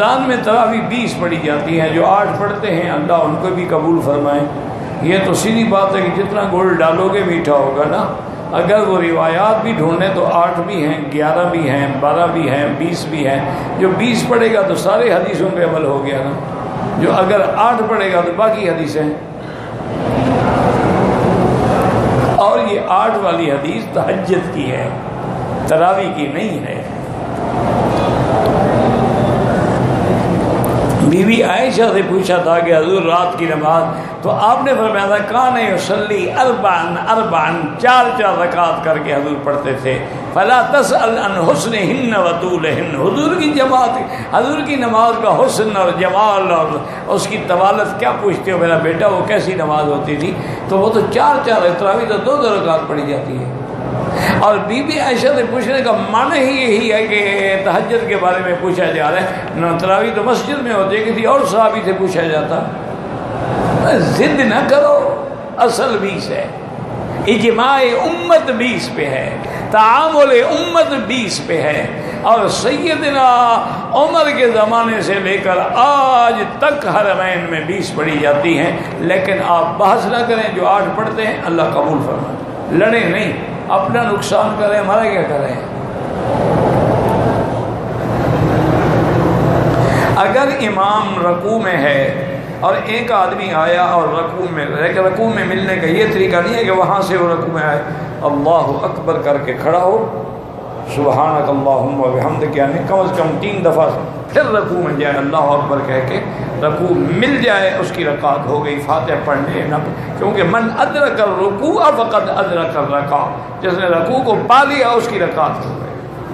رمضان میں تراویح 20 پڑھی جاتی ہیں، جو 8 پڑھتے ہیں اللہ ان کو بھی قبول فرمائیں۔ یہ تو سیدھی بات ہے کہ جتنا گڑ ڈالو گے میٹھا ہوگا نا۔ اگر وہ روایات بھی ڈھونڈیں تو 8 بھی ہیں، 11 بھی ہیں، 12 بھی ہیں، 20 بھی ہیں۔ جو 20 پڑھے گا تو سارے حدیثوں پہ عمل ہو گیا نا، جو اگر 8 پڑھے گا تو باقی حدیثیں۔ اور یہ 8 والی حدیث تہجد کی ہے، تراویح کی نہیں ہے۔ بی بی عائشہ سے پوچھا تھا کہ حضور رات کی نماز، تو آپ نے فرمایا تھا کان یصلی اربعا اربعا، 4 رکعت کر کے حضور پڑھتے تھے۔ فلا تسأل عن حسنہن وطولہن، حضور کی جماعت، حضور کی نماز کا حسن اور جمال اور اس کی طوالت کیا پوچھتے ہو میرا بیٹا، وہ کیسی نماز ہوتی تھی؟ تو وہ تو 4 تراویح تو 2 رکعت پڑھی جاتی ہے۔ اور بی بی عائشہ سے پوچھنے کا معنی ہی یہی ہے کہ تہجد کے بارے میں پوچھا جا رہا ہے، تراویح تو مسجد میں ہوتی ہے، کسی اور صحابی سے پوچھا جاتا۔ ضد نہ کرو، اصل 20 ہے، اجماع امت 20 پہ ہے، تعامل امت 20 پہ ہے، اور سیدنا عمر کے زمانے سے لے کر آج تک حرمین میں 20 پڑھی جاتی ہیں۔ لیکن آپ بحث نہ کریں، جو 8 پڑھتے ہیں اللہ قبول فرمائے، لڑیں نہیں، اپنا نقصان کریں، ہمارا کیا کریں۔ اگر امام رکوع میں ہے اور ایک آدمی آیا اور رکوع میں ملنے کا یہ طریقہ نہیں ہے کہ وہاں سے وہ رکوع میں آئے، اللہ اکبر کر کے کھڑا ہو، سبحانک اللہم و بحمدک، یعنی کم از کم 3 دفعہ پھر رکوع میں جائے، اللہ اکبر کہہ کے رکوع مل جائے، اس کی رکعت ہو گئی۔ فاتحہ پڑھنے نہ، کیونکہ من ادرک الرکوع فقد ادرک الرکعہ، جس نے رکوع کو پا لیا اس کی رکعت ہو گئی۔